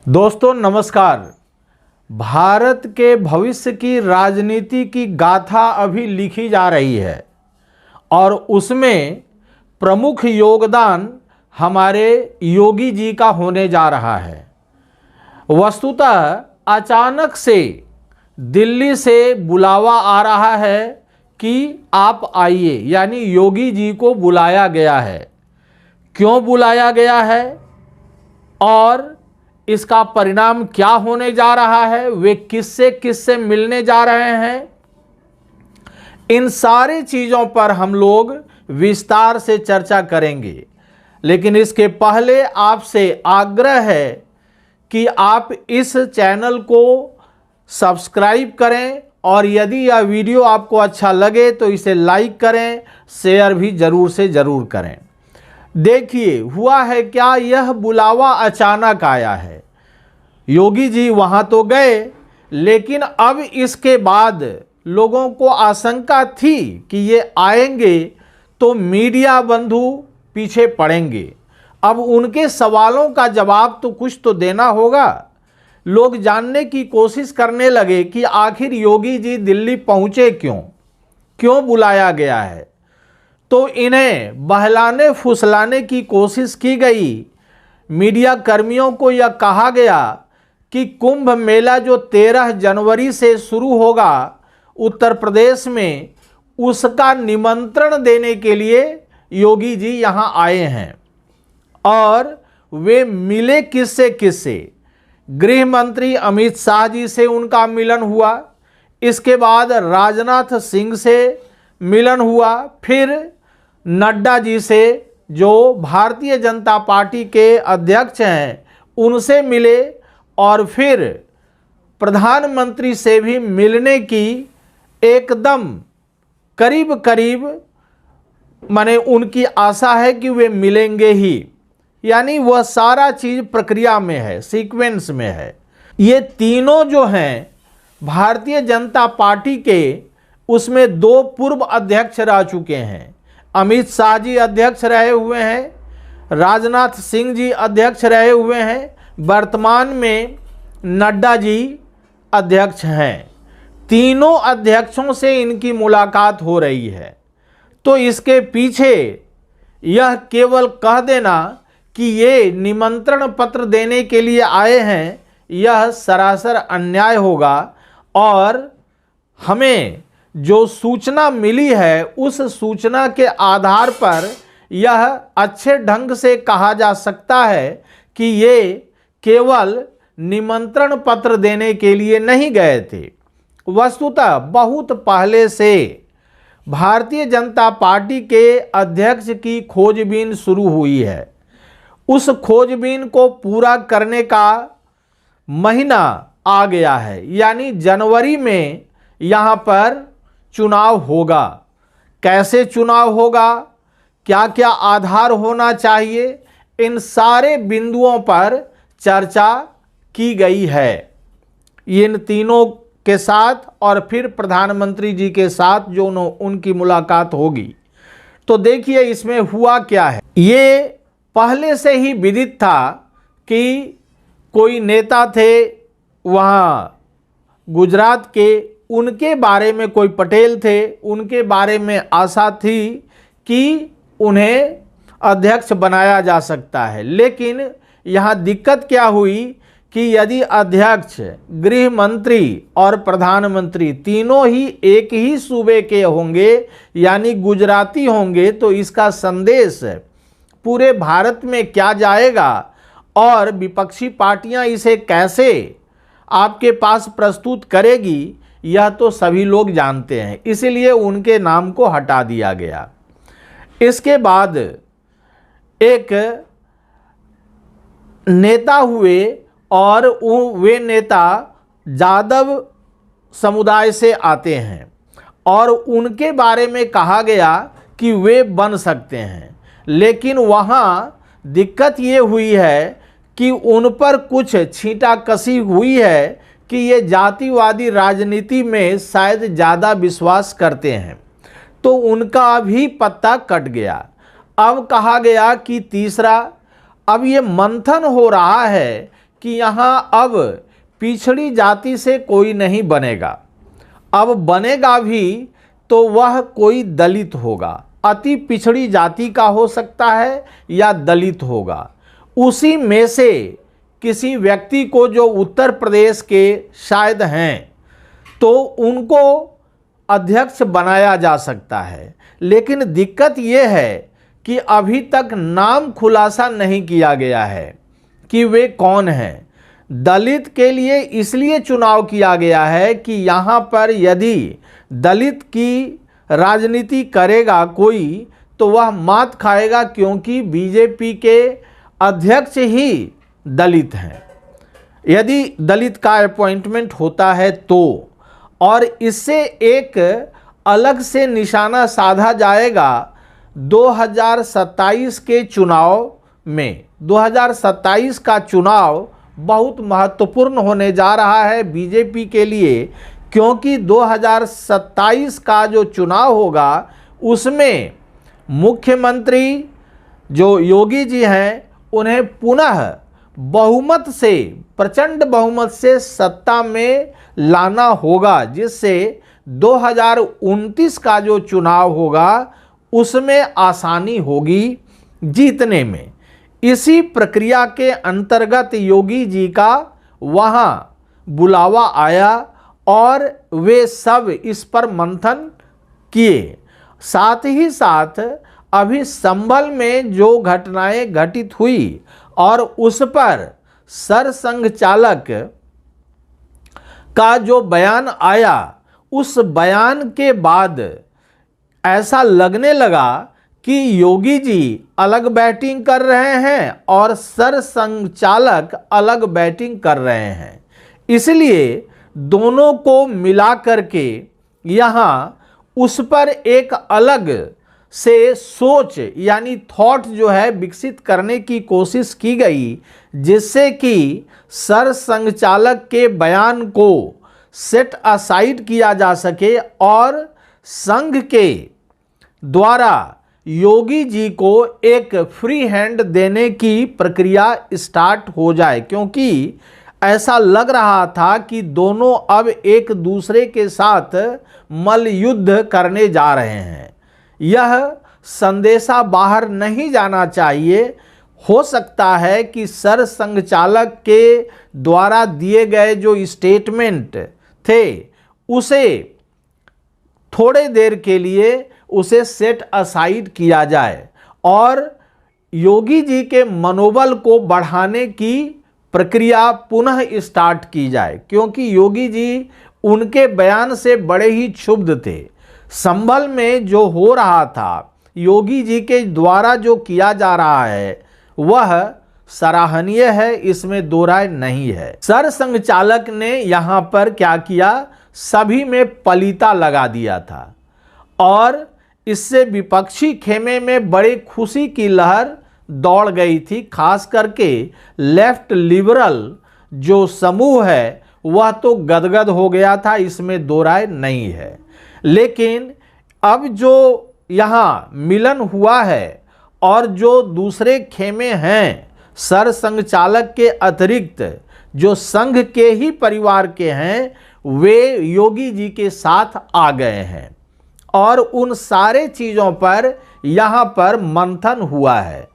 दोस्तों नमस्कार। भारत के भविष्य की राजनीति की गाथा अभी लिखी जा रही है और उसमें प्रमुख योगदान हमारे योगी जी का होने जा रहा है। वस्तुतः अचानक से दिल्ली से बुलावा आ रहा है कि आप आइए, यानी योगी जी को बुलाया गया है। क्यों बुलाया गया है और इसका परिणाम क्या होने जा रहा है, वे किससे किससे मिलने जा रहे हैं, इन सारी चीज़ों पर हम लोग विस्तार से चर्चा करेंगे। लेकिन इसके पहले आपसे आग्रह है कि आप इस चैनल को सब्सक्राइब करें और यदि यह वीडियो आपको अच्छा लगे तो इसे लाइक करें, शेयर भी ज़रूर से ज़रूर करें। देखिए हुआ है क्या, यह बुलावा अचानक आया है। योगी जी वहाँ तो गए, लेकिन अब इसके बाद लोगों को आशंका थी कि ये आएंगे तो मीडिया बंधु पीछे पड़ेंगे। अब उनके सवालों का जवाब तो कुछ तो देना होगा। लोग जानने की कोशिश करने लगे कि आखिर योगी जी दिल्ली पहुँचे क्यों बुलाया गया है। तो इन्हें बहलाने फुसलाने की कोशिश की गई। मीडिया कर्मियों को यह कहा गया कि कुंभ मेला जो 13 जनवरी से शुरू होगा उत्तर प्रदेश में, उसका निमंत्रण देने के लिए योगी जी यहां आए हैं। और वे मिले किससे? गृह मंत्री अमित शाह जी से उनका मिलन हुआ, इसके बाद राजनाथ सिंह से मिलन हुआ, फिर नड्डा जी से जो भारतीय जनता पार्टी के अध्यक्ष हैं उनसे मिले, और फिर प्रधानमंत्री से भी मिलने की एकदम करीब माने उनकी आशा है कि वे मिलेंगे ही, यानी वह सारा चीज़ प्रक्रिया में है, सीक्वेंस में है। ये तीनों जो हैं भारतीय जनता पार्टी के, उसमें 2 पूर्व अध्यक्ष रह चुके हैं। अमित शाह जी अध्यक्ष रहे हुए हैं, राजनाथ सिंह जी अध्यक्ष रहे हुए हैं, वर्तमान में नड्डा जी अध्यक्ष हैं। तीनों अध्यक्षों से इनकी मुलाकात हो रही है। तो इसके पीछे यह केवल कह देना कि ये निमंत्रण पत्र देने के लिए आए हैं, यह सरासर अन्याय होगा। और हमें जो सूचना मिली है उस सूचना के आधार पर यह अच्छे ढंग से कहा जा सकता है कि ये केवल निमंत्रण पत्र देने के लिए नहीं गए थे। वस्तुतः बहुत पहले से भारतीय जनता पार्टी के अध्यक्ष की खोजबीन शुरू हुई है। उस खोजबीन को पूरा करने का महीना आ गया है, यानी जनवरी में यहाँ पर चुनाव होगा। कैसे चुनाव होगा, क्या क्या आधार होना चाहिए, इन सारे बिंदुओं पर चर्चा की गई है। इन तीनों के साथ और फिर प्रधानमंत्री जी के साथ जो उनकी मुलाकात होगी। तो देखिए इसमें हुआ क्या है। ये पहले से ही विदित था कि कोई नेता थे वहाँ गुजरात के, उनके बारे में कोई पटेल थे, उनके बारे में आशा थी कि उन्हें अध्यक्ष बनाया जा सकता है। लेकिन यहाँ दिक्कत क्या हुई कि यदि अध्यक्ष, गृह मंत्री और प्रधानमंत्री तीनों ही एक ही सूबे के होंगे, यानी गुजराती होंगे, तो इसका संदेश पूरे भारत में क्या जाएगा और विपक्षी पार्टियां इसे कैसे आपके पास प्रस्तुत करेगी, यह तो सभी लोग जानते हैं। इसलिए उनके नाम को हटा दिया गया। इसके बाद एक नेता हुए और वे नेता जादव समुदाय से आते हैं और उनके बारे में कहा गया कि वे बन सकते हैं। लेकिन वहाँ दिक्कत ये हुई है कि उन पर कुछ छींटाकशी हुई है कि ये जातिवादी राजनीति में शायद ज़्यादा विश्वास करते हैं, तो उनका भी पत्ता कट गया। अब कहा गया कि तीसरा, अब ये मंथन हो रहा है कि यहाँ अब पिछड़ी जाति से कोई नहीं बनेगा, अब बनेगा भी तो वह कोई दलित होगा, अति पिछड़ी जाति का हो सकता है या दलित होगा। उसी में से किसी व्यक्ति को जो उत्तर प्रदेश के शायद हैं तो उनको अध्यक्ष बनाया जा सकता है। लेकिन दिक्कत ये है कि अभी तक नाम खुलासा नहीं किया गया है कि वे कौन हैं। दलित के लिए इसलिए चुनाव किया गया है कि यहाँ पर यदि दलित की राजनीति करेगा कोई तो वह मात खाएगा, क्योंकि बीजेपी के अध्यक्ष ही दलित हैं। यदि दलित का अपॉइंटमेंट होता है तो, और इससे एक अलग से निशाना साधा जाएगा 2027 के चुनाव में। 2027 का चुनाव बहुत महत्वपूर्ण होने जा रहा है बीजेपी के लिए, क्योंकि 2027 का जो चुनाव होगा उसमें मुख्यमंत्री जो योगी जी हैं उन्हें पुनः बहुमत से, प्रचंड बहुमत से सत्ता में लाना होगा, जिससे 2029 का जो चुनाव होगा उसमें आसानी होगी जीतने में। इसी प्रक्रिया के अंतर्गत योगी जी का वहाँ बुलावा आया और वे सब इस पर मंथन किए। साथ ही साथ अभी संभल में जो घटनाएं घटित हुई और उस पर सरसंघ चालक का जो बयान आया, उस बयान के बाद ऐसा लगने लगा कि योगी जी अलग बैटिंग कर रहे हैं और सरसंघ चालक अलग बैटिंग कर रहे हैं। इसलिए दोनों को मिला करके यहाँ उस पर एक अलग से सोच यानी थॉट जो है विकसित करने की कोशिश की गई, जिससे कि सरसंघ चालक के बयान को सेट असाइड किया जा सके और संघ के द्वारा योगी जी को एक फ्री हैंड देने की प्रक्रिया स्टार्ट हो जाए, क्योंकि ऐसा लग रहा था कि दोनों अब एक दूसरे के साथ मल्लयुद्ध करने जा रहे हैं। यह संदेशा बाहर नहीं जाना चाहिए। हो सकता है कि सरसंघ चालक के द्वारा दिए गए जो स्टेटमेंट थे उसे थोड़े देर के लिए उसे सेट असाइड किया जाए और योगी जी के मनोबल को बढ़ाने की प्रक्रिया पुनः स्टार्ट की जाए, क्योंकि योगी जी उनके बयान से बड़े ही क्षुब्ध थे। संभल में जो हो रहा था, योगी जी के द्वारा जो किया जा रहा है वह सराहनीय है, इसमें दो राय नहीं है। सरसंघ चालक ने यहाँ पर क्या किया, सभी में पलीता लगा दिया था और इससे विपक्षी खेमे में बड़ी खुशी की लहर दौड़ गई थी। खास करके लेफ्ट लिबरल जो समूह है वह तो गदगद हो गया था, इसमें दो राय नहीं है। लेकिन अब जो यहाँ मिलन हुआ है और जो दूसरे खेमे हैं सरसंघ चालक के अतिरिक्त जो संघ के ही परिवार के हैं, वे योगी जी के साथ आ गए हैं और उन सारे चीज़ों पर यहाँ पर मंथन हुआ है।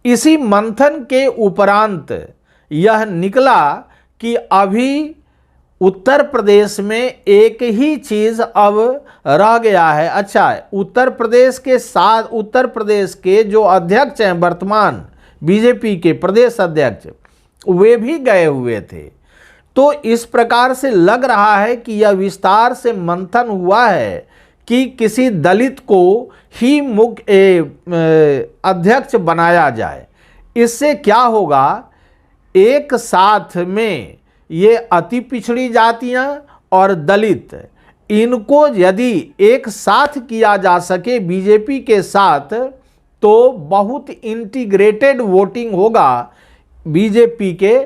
इसी मंथन के उपरांत यह निकला कि अभी उत्तर प्रदेश में एक ही चीज़ अब रह गया है। अच्छा, उत्तर प्रदेश के जो अध्यक्ष हैं वर्तमान बीजेपी के प्रदेश अध्यक्ष, वे भी गए हुए थे। तो इस प्रकार से लग रहा है कि यह विस्तार से मंथन हुआ है कि किसी दलित को ही मुख्य अध्यक्ष बनाया जाए। इससे क्या होगा, एक साथ में ये अति पिछड़ी जातियां और दलित, इनको यदि एक साथ किया जा सके बीजेपी के साथ तो बहुत इंटीग्रेटेड वोटिंग होगा बीजेपी के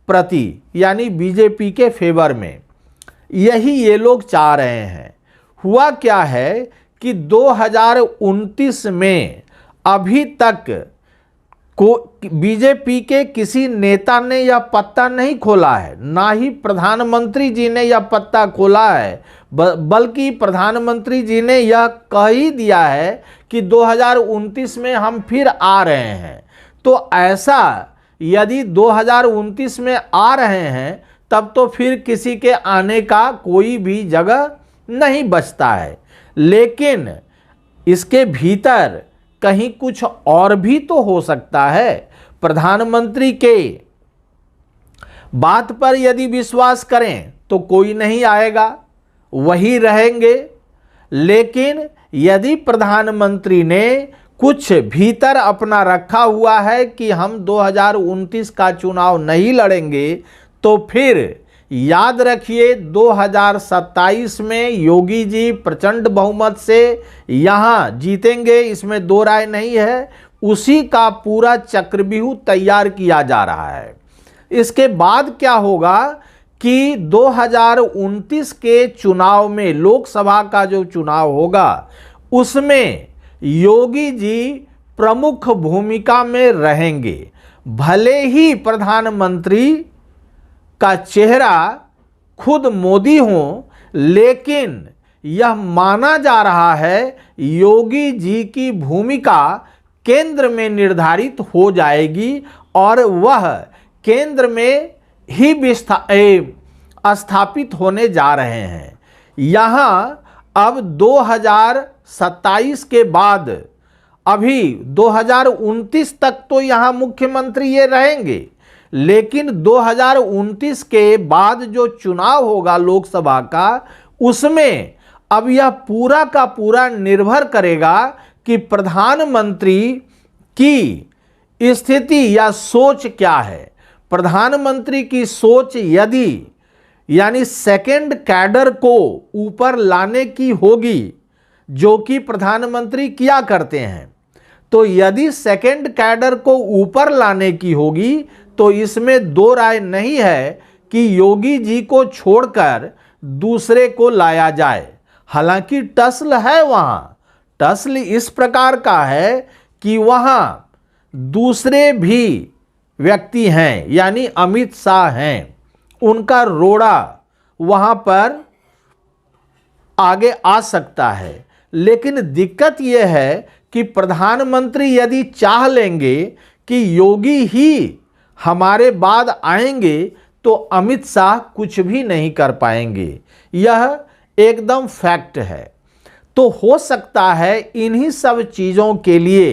प्रति, यानी बीजेपी के फेवर में। यही ये लोग चाह रहे हैं। हुआ क्या है कि 2029 में अभी तक को बीजेपी के किसी नेता ने यह पत्ता नहीं खोला है, ना ही प्रधानमंत्री जी ने यह पत्ता खोला है, बल्कि प्रधानमंत्री जी ने यह कह ही दिया है कि 2029 में हम फिर आ रहे हैं। तो ऐसा यदि 2029 में आ रहे हैं तब तो फिर किसी के आने का कोई भी जगह नहीं बचता है। लेकिन इसके भीतर कहीं कुछ और भी तो हो सकता है। प्रधानमंत्री के बात पर यदि विश्वास करें तो कोई नहीं आएगा, वही रहेंगे। लेकिन यदि प्रधानमंत्री ने कुछ भीतर अपना रखा हुआ है कि हम 2029 का चुनाव नहीं लड़ेंगे, तो फिर याद रखिए 2027 में योगी जी प्रचंड बहुमत से यहाँ जीतेंगे, इसमें दो राय नहीं है। उसी का पूरा चक्रव्यूह तैयार किया जा रहा है। इसके बाद क्या होगा कि 2029 के चुनाव में, लोकसभा का जो चुनाव होगा, उसमें योगी जी प्रमुख भूमिका में रहेंगे। भले ही प्रधानमंत्री का चेहरा खुद मोदी हो, लेकिन यह माना जा रहा है योगी जी की भूमिका केंद्र में निर्धारित हो जाएगी और वह केंद्र में ही स्थापित होने जा रहे हैं। यहाँ अब 2027 के बाद, अभी 2029 तक तो यहाँ मुख्यमंत्री ये रहेंगे, लेकिन 2029 के बाद जो चुनाव होगा लोकसभा का, उसमें अब यह पूरा का पूरा निर्भर करेगा कि प्रधानमंत्री की स्थिति या सोच क्या है। प्रधानमंत्री की सोच यदि यानी सेकंड कैडर को ऊपर लाने की होगी, जो कि प्रधानमंत्री किया करते हैं, तो यदि सेकंड कैडर को ऊपर लाने की होगी तो इसमें दो राय नहीं है कि योगी जी को छोड़कर दूसरे को लाया जाए। हालांकि टस्ल है, वहाँ टस्ल इस प्रकार का है कि वहाँ दूसरे भी व्यक्ति हैं, यानी अमित शाह हैं, उनका रोड़ा वहाँ पर आगे आ सकता है। लेकिन दिक्कत यह है कि प्रधानमंत्री यदि चाह लेंगे कि योगी ही हमारे बाद आएंगे, तो अमित शाह कुछ भी नहीं कर पाएंगे। यह एकदम फैक्ट है। तो हो सकता है इन्हीं सब चीज़ों के लिए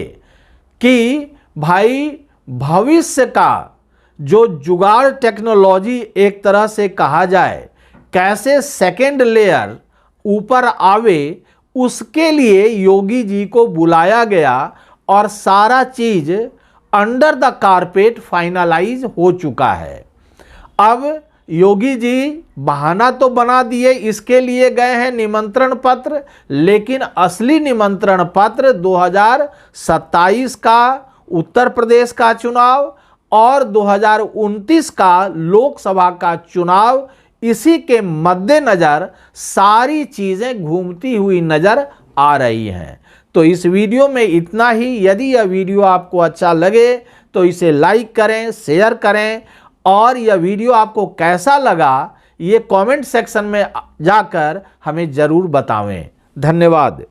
कि भाई भविष्य का जो जुगाड़ टेक्नोलॉजी एक तरह से कहा जाए, कैसे सेकेंड लेयर ऊपर आवे, उसके लिए योगी जी को बुलाया गया और सारा चीज़ अंडर द कारपेट फाइनलाइज हो चुका है। अब योगी जी बहाना तो बना दिए, इसके लिए गए हैं निमंत्रण पत्र, लेकिन असली निमंत्रण पत्र 2027 का उत्तर प्रदेश का चुनाव और 2029 का लोकसभा का चुनाव, इसी के मद्देनज़र सारी चीज़ें घूमती हुई नज़र आ रही हैं। तो इस वीडियो में इतना ही। यदि यह वीडियो आपको अच्छा लगे तो इसे लाइक करें, शेयर करें, और यह वीडियो आपको कैसा लगा ये कमेंट सेक्शन में जाकर हमें ज़रूर बताएं। धन्यवाद।